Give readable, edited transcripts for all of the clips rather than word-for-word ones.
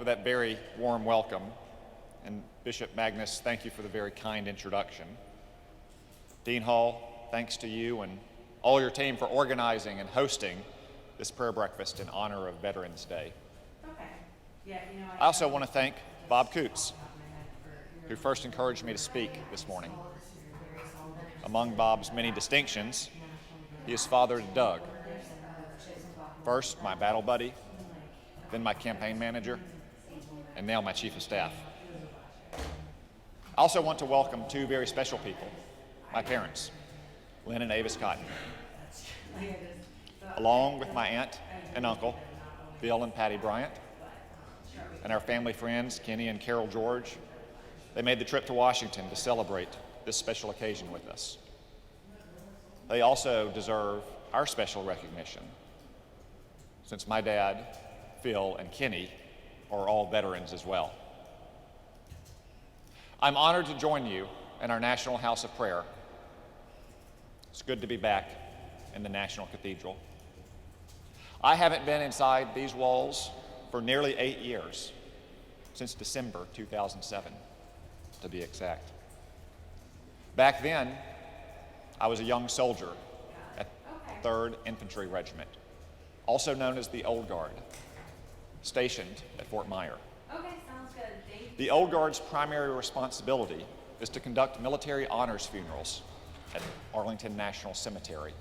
that very warm welcome. And Bishop Magnus, thank you for the very kind introduction. Dean Hall, thanks to you and all your team for organizing and hosting this prayer breakfast in honor of Veterans Day. I also want to thank Bob Coots, who first encouraged me to speak this morning. Among Bob's many distinctions, he is father to Doug. First, my battle buddy, then my campaign manager, and now my chief of staff. I also want to welcome two very special people, my parents, Lynn and Avis Cotton. Along with my aunt and uncle, Bill and Patty Bryant, and our family friends, Kenny and Carol George, they made the trip to Washington to celebrate this special occasion with us. They also deserve our special recognition, since my dad, Phil, and Kenny are all veterans as well. I'm honored to join you in our National House of Prayer. It's good to be back in the National Cathedral. I haven't been inside these walls for nearly 8 years, since December 2007, to be exact. Back then, I was a young soldier at 3rd Infantry Regiment, also known as the Old Guard, stationed at Fort Myer. Okay, sounds good. Thank you. The Old Guard's primary responsibility is to conduct military honors funerals at Arlington National Cemetery,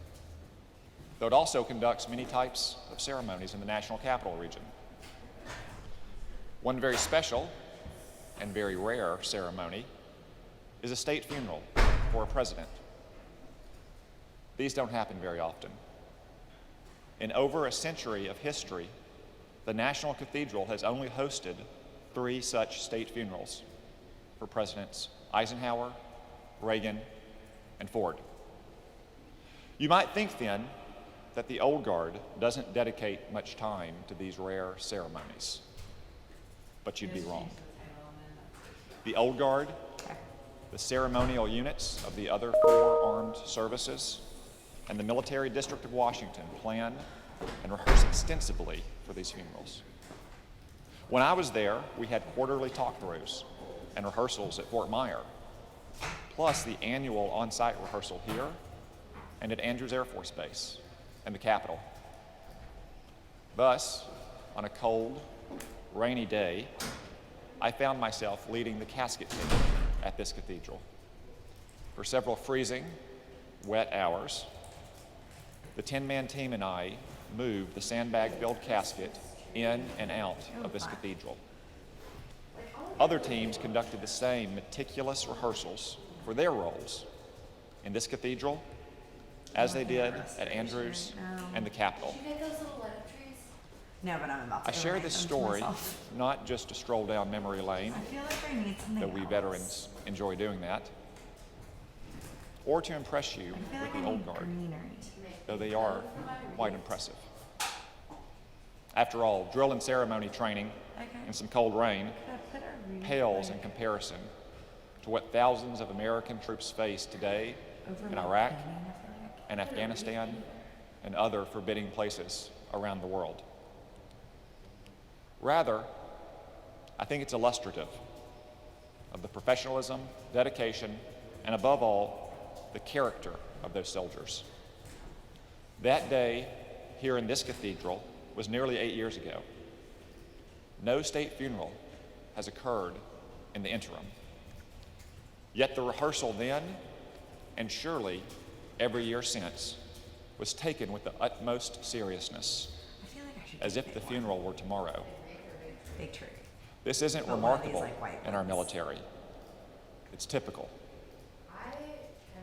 though it also conducts many types of ceremonies in the National Capital Region. One very special and very rare ceremony is a state funeral for a president. These don't happen very often. In over a century of history, the National Cathedral has only hosted 3 such state funerals for Presidents Eisenhower, Reagan, and Ford. You might think then that the Old Guard doesn't dedicate much time to these rare ceremonies, but you'd be wrong. The Old Guard, the ceremonial units of the other 4 armed services, and the Military District of Washington plan and rehearse extensively for these funerals. When I was there, we had quarterly talk-throughs and rehearsals at Fort Myer, plus the annual on-site rehearsal here and at Andrews Air Force Base and the Capitol. Thus, on a cold, rainy day, I found myself leading the casket taking at this cathedral. For several freezing, wet hours, the 10-man team and I moved the sandbag-filled casket in and out of this cathedral. Other teams conducted the same meticulous rehearsals for their roles in this cathedral as they did at Andrews and the Capitol. Did you make those little light trees? No, but I'm about to. I share this story not just to stroll down memory lane, I feel like I need something though we else. veterans enjoy doing that, or to impress you I feel with like the I Old need Guard, greenery. though they are quite impressive. After all, drill and ceremony training Okay. in some cold rain Put our green pales flag in comparison to what thousands of American troops face today over in my Iraq bedding, I feel like. and Afghanistan and other forbidding places around the world. Rather, I think it's illustrative of the professionalism, dedication, and above all, the character of those soldiers. That day here in this cathedral was nearly 8 years ago. No state funeral has occurred in the interim. Yet the rehearsal then, and surely every year since, was taken with the utmost seriousness, I feel like I should as get if the big funeral were tomorrow. one. Big tree. This isn't But one of these, remarkable like, white in our ones. military. It's typical.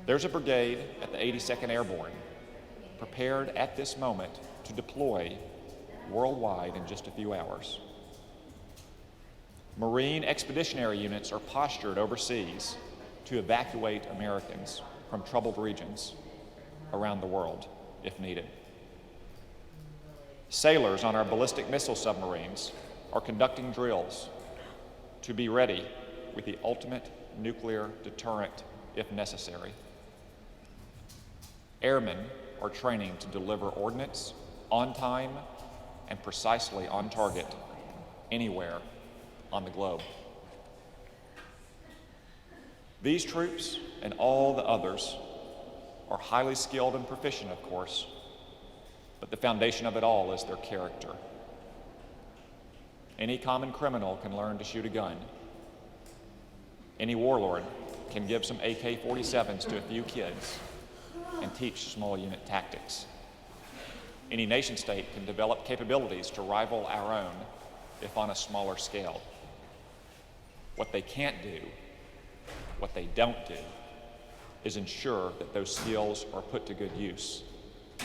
There's a brigade at the 82nd Airborne prepared at this moment to deploy worldwide in just a few hours. Marine expeditionary units are postured overseas to evacuate Americans from troubled regions around the world, if needed. Sailors on our ballistic missile submarines are conducting drills to be ready with the ultimate nuclear deterrent if necessary. Airmen are training to deliver ordnance on time and precisely on target anywhere on the globe. These troops and all the others are highly skilled and proficient, of course, but the foundation of it all is their character. Any common criminal can learn to shoot a gun. Any warlord can give some AK-47s to a few kids and teach small unit tactics. Any nation state can develop capabilities to rival our own, if on a smaller scale. What they can't do, what they don't do, is ensure that those skills are put to good use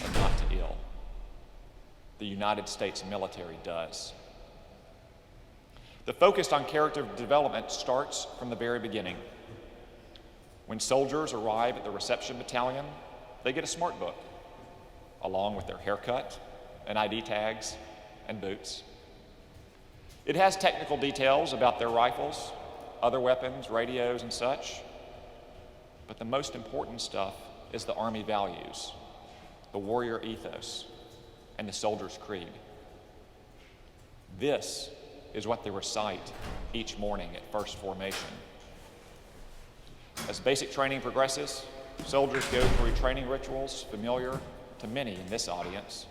and not to ill. The United States military does. The focus on character development starts from the very beginning. When soldiers arrive at the reception battalion, they get a smart book, along with their haircut and ID tags and boots. It has technical details about their rifles, other weapons, radios, and such. But the most important stuff is the Army values, the warrior ethos, and the soldier's creed. This is what they recite each morning at first formation. As basic training progresses, soldiers go through training rituals familiar to many in this audience: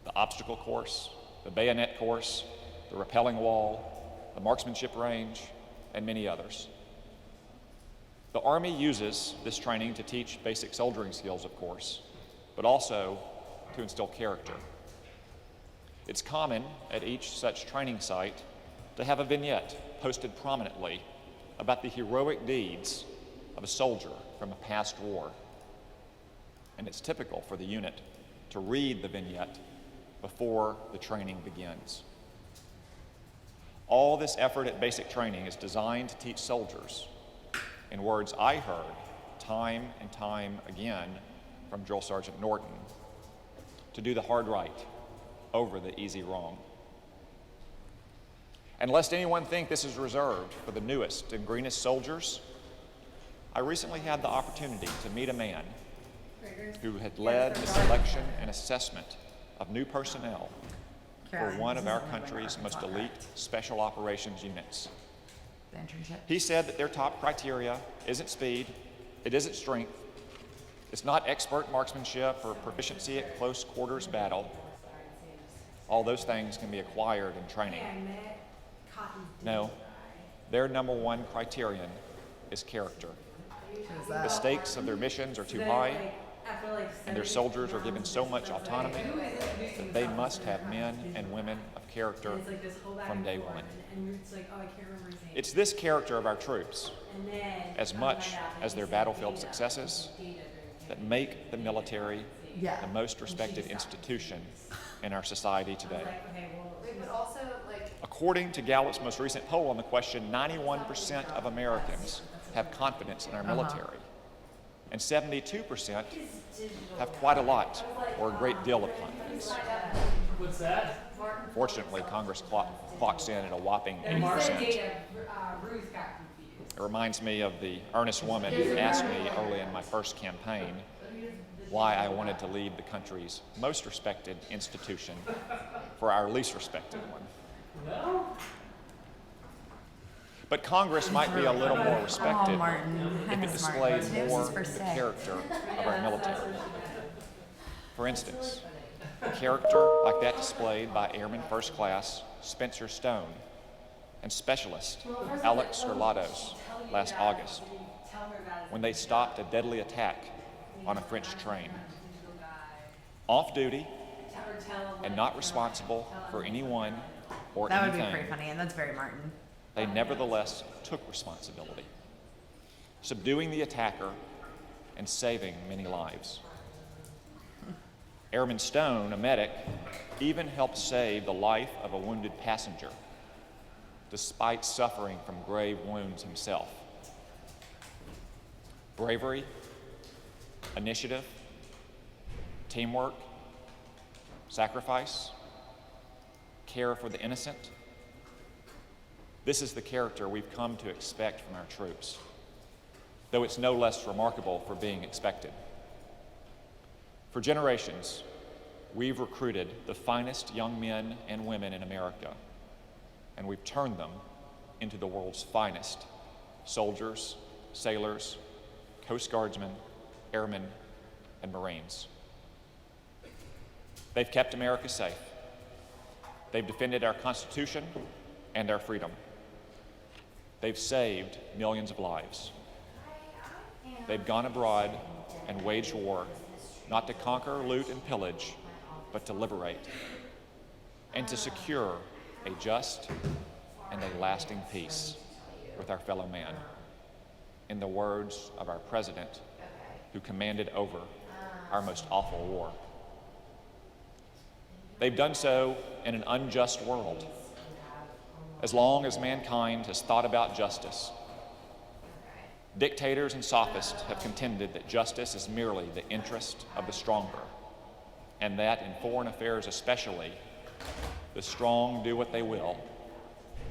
the obstacle course, the bayonet course, the rappelling wall, the marksmanship range, and many others. The Army uses this training to teach basic soldiering skills, of course, but also to instill character. It's common at each such training site to have a vignette posted prominently about the heroic deeds of a soldier from a past war. And it's typical for the unit to read the vignette before the training begins. All this effort at basic training is designed to teach soldiers, in words I heard time and time again from Drill Sergeant Norton, to do the hard right over the easy wrong. And lest anyone think this is reserved for the newest and greenest soldiers, I recently had the opportunity to meet a man who had led the selection and assessment of new personnel for one of our country's most elite special operations units. The internship. He said that their top criteria isn't speed, it isn't strength, it's not expert marksmanship or proficiency at close quarters battle. All those things can be acquired in training. No, their number one criterion is character. The stakes of their missions are too high, and their soldiers are given so much autonomy that they must have men and women of character from day one. It's this character of our troops, as much as their battlefield successes, that make the military the most respected institution in our society today. According to Gallup's most recent poll on the question, 91% of Americans have confidence in our military, and 72% have quite a lot or a great deal of confidence. What's that? Fortunately, Congress clocks in at a whopping 80%. It reminds me of the earnest woman who asked me early in my first campaign why I wanted to lead the country's most respected institution for our least respected one. No? But Congress might be a little more respected if it displayed more for the say. character of our military. For instance, character like that displayed by Airman First Class Spencer Stone and Specialist Alex Scarlatos last August, when they stopped a deadly attack on a French train. Off duty and not responsible for anyone or That would be anything, pretty funny, and that's very Martin. they nevertheless took responsibility, subduing the attacker and saving many lives. Airman Stone, a medic, even helped save the life of a wounded passenger, despite suffering from grave wounds himself. Bravery, initiative, teamwork, sacrifice, care for the innocent. This is the character we've come to expect from our troops, though it's no less remarkable for being expected. For generations, we've recruited the finest young men and women in America, and we've turned them into the world's finest soldiers, sailors, Coast Guardsmen, airmen, and Marines. They've kept America safe. They've defended our Constitution and our freedom. They've saved millions of lives. They've gone abroad and waged war, not to conquer, loot, and pillage, but to liberate and to secure a just and a lasting peace with our fellow man, in the words of our president, who commanded over our most awful war. They've done so in an unjust world. As long as mankind has thought about justice, dictators and sophists have contended that justice is merely the interest of the stronger, and that in foreign affairs especially, the strong do what they will,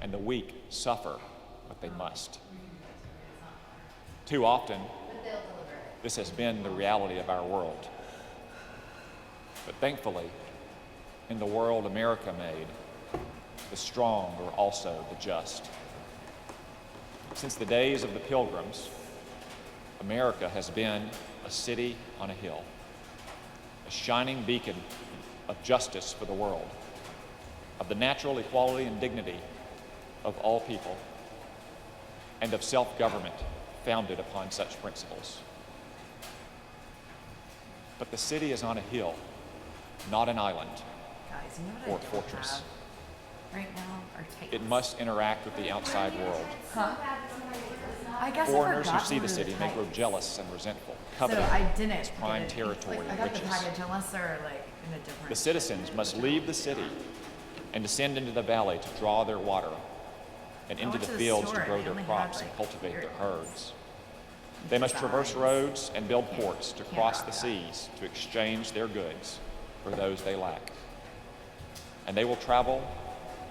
and the weak suffer what they must. Too often, this has been the reality of our world. But thankfully, in the world America made, the strong are also the just. Since the days of the Pilgrims, America has been a city on a hill, a shining beacon of justice for the world, of the natural equality and dignity of all people, and of self-government founded upon such principles. But the city is on a hill, not an island Guys, you know what or I a don't fortress. have right now? Are Titans. It must interact with the outside world. Huh? I guess Foreigners I who forgot see we the were city may grow Titans. jealous and resentful, So coveting I didn't its prime get it. territory Like, I and got the riches. package unless they're like in a different. The citizens must leave the city and descend into the valley to draw their water, and I into went the to the fields store to and grow they their only had, crops and like, cultivate weird their ones. herds. They must traverse roads and build ports to Can't cross rock the that. seas to exchange their goods for those they lack. And they will travel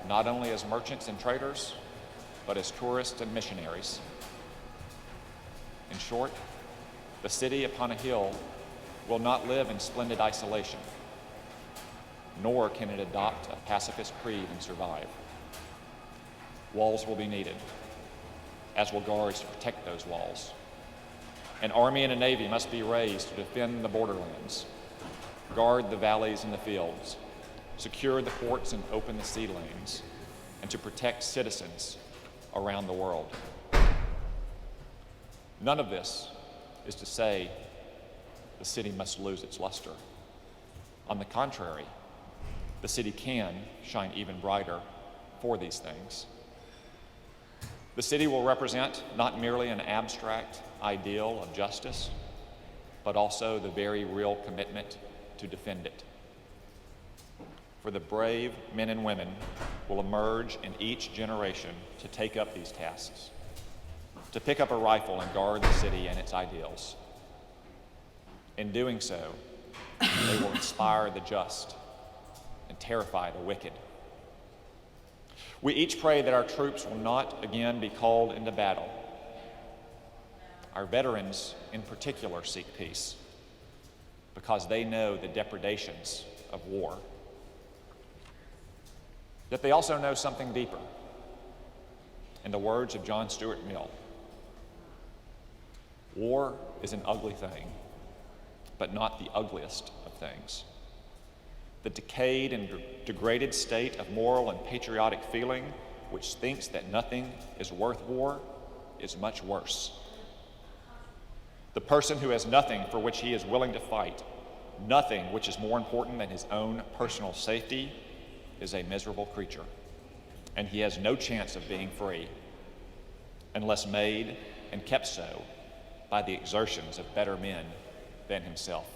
not only as merchants and traders, but as tourists and missionaries. In short, the city upon a hill will not live in splendid isolation, nor can it adopt a pacifist creed and survive. Walls will be needed, as will guards to protect those walls. An army and a navy must be raised to defend the borderlands, guard the valleys and the fields, secure the ports and open the sea lanes, and to protect citizens around the world. None of this is to say the city must lose its luster. On the contrary, the city can shine even brighter for these things. The city will represent not merely an abstract ideal of justice, but also the very real commitment to defend it. For the brave men and women will emerge in each generation to take up these tasks, to pick up a rifle and guard the city and its ideals. In doing so, they will inspire the just and terrify the wicked. We each pray that our troops will not again be called into battle. Our veterans in particular seek peace because they know the depredations of war. Yet they also know something deeper. In the words of John Stuart Mill, war is an ugly thing, but not the ugliest of things. The decayed and degraded state of moral and patriotic feeling, which thinks that nothing is worth war, is much worse. The person who has nothing for which he is willing to fight, nothing which is more important than his own personal safety, is a miserable creature, and he has no chance of being free unless made and kept so by the exertions of better men than himself.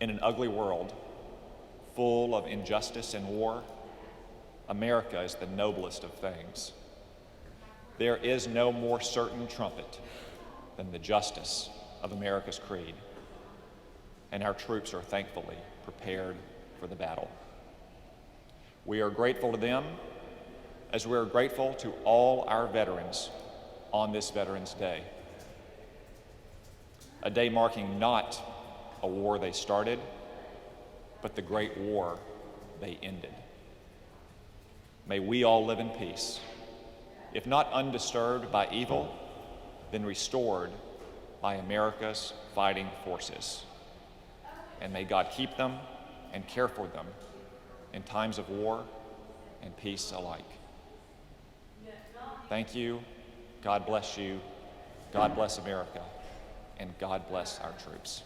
In an ugly world full of injustice and war, America is the noblest of things. There is no more certain trumpet than the justice of America's creed, and our troops are thankfully prepared for the battle. We are grateful to them as we are grateful to all our veterans on this Veterans Day, a day marking not a war they started, but the great war they ended. May we all live in peace, if not undisturbed by evil, then restored by America's fighting forces. And may God keep them and care for them in times of war and peace alike. Thank you. God bless you. God bless America. And God bless our troops.